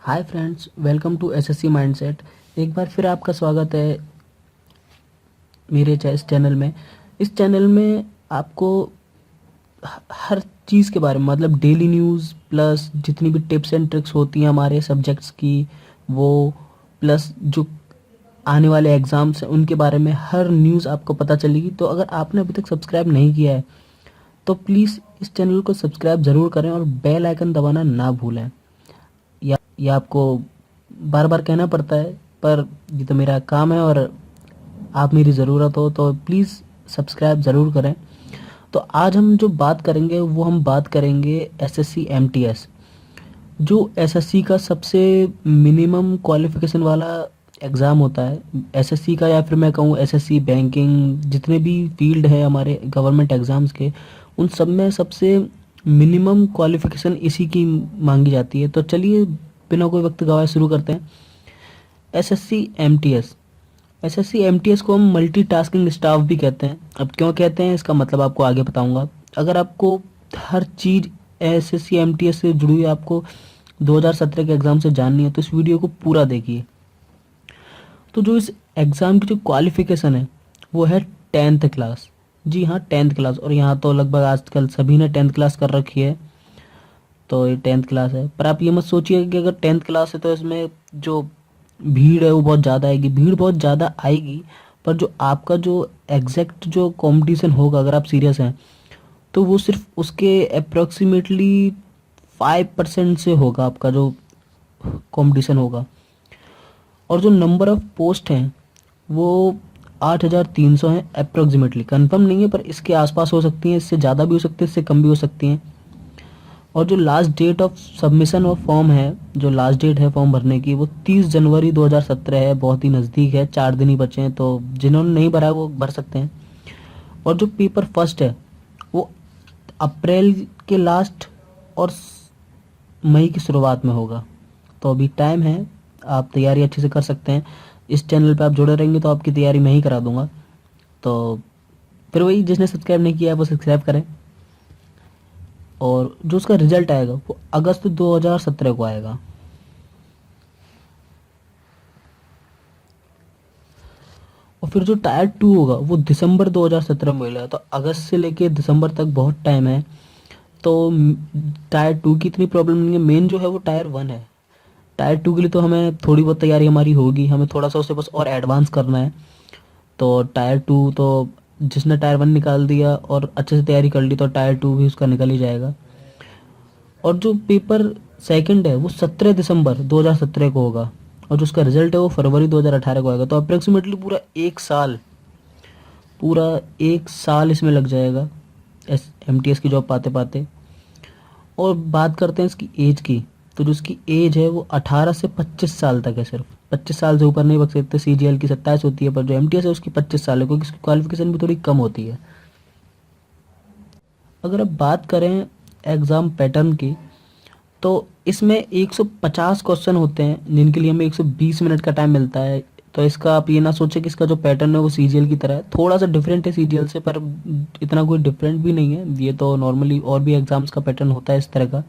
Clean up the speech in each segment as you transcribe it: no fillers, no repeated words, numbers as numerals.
Hi friends, welcome to SSC mindset. एक बार फिर आपका स्वागत है मेरे इस चैनल में। इस चैनल में आपको हर चीज़ के बारे में मतलब डेली न्यूज़ प्लस जितनी भी टिप्स एंड ट्रिक्स होती हैं हमारे सब्जेक्ट्स की, वो प्लस जो आने वाले एग्ज़ाम्स हैं उनके बारे में हर न्यूज़ आपको पता चलेगी। तो अगर आपने अभी तक सब्सक्राइब नहीं किया है तो प्लीज़ इस चैनल को सब्सक्राइब ज़रूर करें और बेल आइकन दबाना ना भूलें। या आपको बार बार कहना पड़ता है, पर ये तो मेरा काम है और आप मेरी ज़रूरत हो तो प्लीज़ सब्सक्राइब ज़रूर करें। तो आज हम जो बात करेंगे वो हम बात करेंगे एसएससी एमटीएस, जो एसएससी का सबसे मिनिमम क्वालिफिकेशन वाला एग्ज़ाम होता है। एसएससी का या फिर मैं कहूँ एसएससी बैंकिंग, जितने भी फील्ड है हमारे गवर्नमेंट एग्ज़ाम्स के, उन सब में सबसे मिनिमम क्वालिफिकेशन इसी की मांगी जाती है। तो चलिए बिना कोई वक्त गवाए शुरू करते हैं। एसएससी एमटीएस, एसएससी एमटीएस को हम मल्टीटास्किंग स्टाफ भी कहते हैं। अब क्यों कहते हैं इसका मतलब आपको आगे बताऊंगा। अगर आपको हर चीज़ एसएससी एमटीएस से जुड़ी हुई आपको 2017 के एग्ज़ाम से जाननी है तो इस वीडियो को पूरा देखिए। तो जो इस एग्ज़ाम की जो क्वालिफ़िकेशन है वो है 10th क्लास। जी हाँ, 10th क्लास। और यहाँ तो लगभग आजकल सभी ने 10th क्लास कर रखी है, तो ये 10th क्लास है। पर आप ये मत सोचिए कि अगर 10th क्लास है तो इसमें जो भीड़ है वो बहुत ज़्यादा आएगी। भीड़ बहुत ज़्यादा आएगी, पर जो आपका जो एग्जैक्ट जो कंपटीशन होगा, अगर आप सीरियस हैं तो वो सिर्फ उसके अप्रॉक्सीमेटली 5% से होगा आपका जो कंपटीशन होगा। और जो नंबर ऑफ पोस्ट हैं वो 8,300 हैं अप्रॉक्सीमेटली। कंफर्म नहीं है पर इसके आसपास हो सकती हैं, इससे ज़्यादा भी हो सकती है, इससे कम भी हो सकती हैं। और जो last date of submission of form है, जो लास्ट डेट है फॉर्म भरने की, वो 30 जनवरी 2017 है। बहुत ही नज़दीक है, 4 दिन ही बचे हैं, तो जिन्होंने नहीं भरा है वो भर सकते हैं। और जो पेपर फर्स्ट है वो अप्रैल के लास्ट और मई की शुरुआत में होगा। तो अभी टाइम है, आप तैयारी अच्छे से कर सकते हैं। इस चैनल पे आप जुड़े रहेंगे तो आपकी तैयारी मैं ही करा दूंगा। तो फिर वही, जिसने सब्सक्राइब नहीं किया है वो सब्सक्राइब करें। और जो उसका रिजल्ट आएगा वो अगस्त 2017 को आएगा। और फिर जो टायर 2 होगा वो दिसंबर 2017 में मिलेगा। तो अगस्त से लेके दिसंबर तक बहुत टाइम है। तो टायर 2 की इतनी प्रॉब्लम नहीं है। मेन जो है वो टायर 1 है। टायर 2 के लिए तो हमें थोड़ी बहुत तैयारी हमारी होगी, हमें थोड़ा सा उसे बस और एडवांस करना है। तो टायर 2 तो जिसने टायर 1 निकाल दिया और अच्छे से तैयारी कर ली तो टायर 2 भी उसका निकल ही जाएगा। और जो पेपर सेकंड है वो 17 दिसंबर 2017 को होगा। और जो उसका रिजल्ट है वो फरवरी 2018 को आएगा। तो अप्रोक्सीमेटली पूरा एक साल इसमें लग जाएगा एस एमटीएस की जॉब पाते पाते। और बात करते हैं इसकी एज की, तो जो उसकी एज है वो 18 से 25 साल तक है। सिर्फ 25 साल से ऊपर नहीं बच सकते। सीजीएल की 27 होती है, पर जो एमटीएस है उसकी 25 साल है, क्योंकि इसकी क्वालिफिकेशन भी थोड़ी कम होती है। अगर अब बात करें एग्ज़ाम पैटर्न की, तो इसमें 150 क्वेश्चन होते हैं जिनके लिए हमें 120 मिनट का टाइम मिलता है। तो इसका आप ये ना सोचें कि इसका जो पैटर्न है वो सीजीएल की तरह है। थोड़ा सा डिफरेंट है सीजीएल से, पर इतना कोई डिफरेंट भी नहीं है। ये तो नॉर्मली और भी एग्जाम्स का पैटर्न होता है इस तरह का।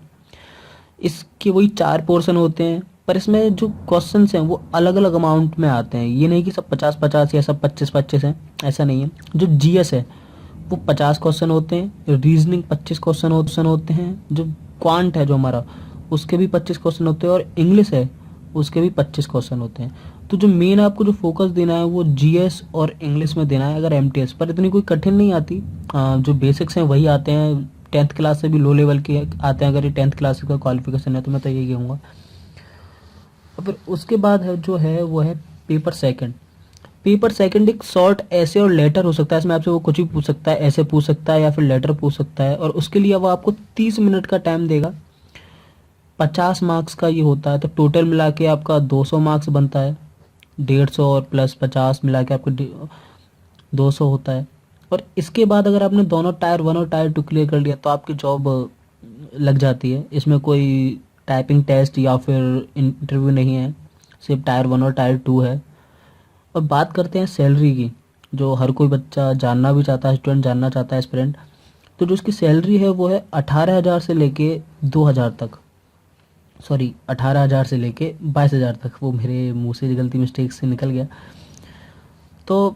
इसके वही 4 पोर्शन होते हैं, पर इसमें जो क्वेश्चंस हैं वो अलग अलग अमाउंट में आते हैं। ये नहीं कि सब 50-50 या सब 25-25 हैं, ऐसा नहीं है। जो जीएस है वो 50 क्वेश्चन होते हैं, रीजनिंग 25 क्वेश्चन होते हैं, जो क्वांट है जो हमारा उसके भी 25 क्वेश्चन होते हैं, और इंग्लिश है उसके भी 25 क्वेश्चन होते हैं। तो जो मेन आपको जो फोकस देना है वो जीएस और इंग्लिश में देना है अगर एमटीएस। पर इतनी कोई कठिन नहीं आती, जो बेसिक्स हैं वही आते हैं। 10th क्लास से भी लो लेवल के आते हैं। अगर ये 10th क्लास का क्वालिफिकेशन है तो मैं तो यही कहूँगा। और फिर उसके बाद है जो है वो है पेपर सेकंड। पेपर सेकंड एक शॉर्ट ऐसे और लेटर हो सकता है। इसमें आपसे वो कुछ भी पूछ सकता है, ऐसे पूछ सकता है या फिर लेटर पूछ सकता है। और उसके लिए वो आपको 30 मिनट का टाइम देगा। 50 मार्क्स का ये होता है, तो टोटल मिला के आपका 200 मार्क्स बनता है। 150 और प्लस 50 मिला के आपको 200 होता है। और इसके बाद अगर आपने दोनों टायर 1 और टायर 2 क्लियर कर लिया तो आपकी जॉब लग जाती है। इसमें कोई टाइपिंग टेस्ट या फिर इंटरव्यू नहीं है, सिर्फ टायर 1 और टायर 2 है। अब बात करते हैं सैलरी की, जो हर कोई बच्चा जानना भी चाहता है, स्टूडेंट जानना चाहता है, एस्पिरेंट। तो जो उसकी सैलरी है वो है 18,000 से लेके 2,000 तक। सॉरी 18,000 से लेके 22,000 तक, वो मेरे मुंह से गलती मिस्टेक से निकल गया। तो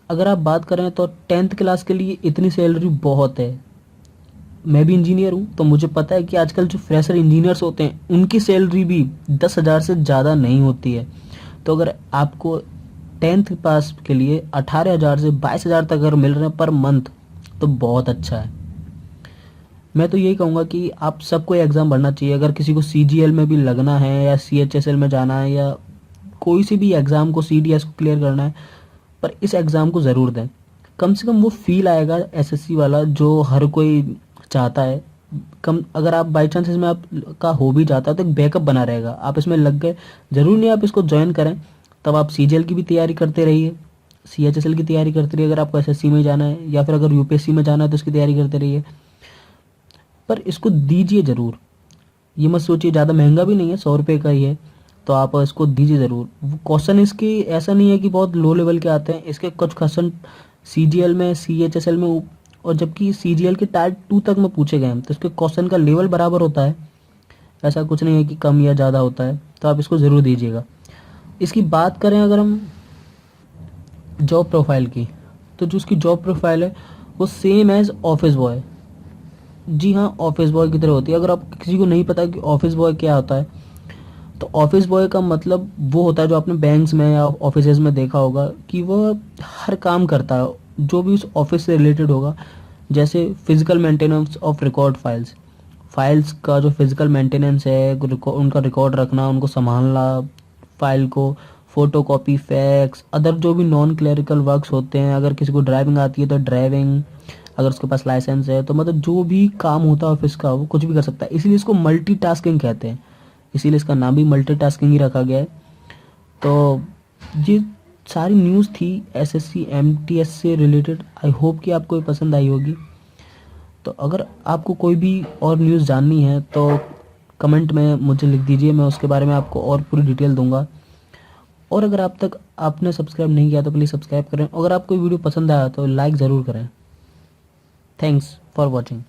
अगर आप बात करें तो 10th क्लास के लिए इतनी सैलरी बहुत है। मैं भी इंजीनियर हूँ तो मुझे पता है कि आजकल जो फ्रेशर इंजीनियर्स होते हैं उनकी सैलरी भी 10,000 से ज़्यादा नहीं होती है। तो अगर आपको 10th पास के लिए 18,000 से 22,000 तक अगर मिल रहे हैं पर मंथ तो बहुत अच्छा है। मैं तो यही कहूँगा कि आप सबको ये एग्ज़ाम भरना चाहिए। अगर किसी को CGL में भी लगना है या CHSL में जाना है या कोई सी भी एग्ज़ाम को CDS को क्लियर करना है, पर इस एग्ज़ाम को ज़रूर दें। कम से कम वो फील आएगा SSC वाला जो हर कोई चाहता है। कम अगर आप बाई चांस इसमें आपका हो भी जाता है तो एक बैकअप बना रहेगा। आप इसमें लग गए, ज़रूरी नहीं आप इसको ज्वाइन करें, तब आप CGL की भी तैयारी करते रहिए, CHSL की तैयारी करते रहिए अगर आपको SSC में जाना है, या फिर अगर UPSC में जाना है तो उसकी तैयारी करते रहिए। पर इसको दीजिए ज़रूर। ये मत सोचिए, ज़्यादा महंगा भी नहीं है, 100 रुपये का ही है, तो आप इसको दीजिए ज़रूर। क्वेश्चन इसके ऐसा नहीं है कि बहुत लो लेवल के आते हैं, इसके कुछ क्वेश्चन CGL में, CHSL में और जबकि CGL के टायर 2 तक में पूछे गए हैं, तो इसके क्वेश्चन का लेवल बराबर होता है। ऐसा कुछ नहीं है कि कम या ज़्यादा होता है, तो आप इसको ज़रूर दीजिएगा। इसकी बात करें अगर हम जॉब प्रोफाइल की, तो जो उसकी जॉब प्रोफाइल है वो सेम एज ऑफिस बॉय। जी हाँ, ऑफिस बॉय की तरह होती है। अगर आप किसी को नहीं पता कि ऑफिस बॉय क्या होता है, तो ऑफिस बॉय का मतलब वो होता है जो आपने बैंक्स में या ऑफिसेज में देखा होगा कि वह हर काम करता है जो भी उस ऑफिस से रिलेटेड होगा। जैसे physical maintenance of record files, files का जो फिजिकल मेंटेनेंस है, उनका रिकॉर्ड रखना, उनको संभालना, फाइल को फोटो कॉपी, फैक्स, अदर जो भी नॉन क्लरिकल वर्क्स होते हैं। अगर किसी को ड्राइविंग आती है तो ड्राइविंग, अगर उसके पास लाइसेंस है तो मतलब जो भी काम होता है ऑफिस का वो कुछ भी कर सकता है। इसीलिए इसको मल्टीटास्किंग कहते हैं, इसीलिए इसका नाम भी मल्टीटास्किंग ही रखा गया है। तो ये सारी न्यूज़ थी SSC MTS से रिलेटेड। आई होप कि आपको ये पसंद आई होगी। तो अगर आपको कोई भी और न्यूज़ जाननी है तो कमेंट में मुझे लिख दीजिए, मैं उसके बारे में आपको और पूरी डिटेल दूंगा। और अगर आप तक आपने सब्सक्राइब नहीं किया तो प्लीज़ सब्सक्राइब करें। अगर आपको वीडियो पसंद आया तो लाइक ज़रूर करें। Thanks for watching.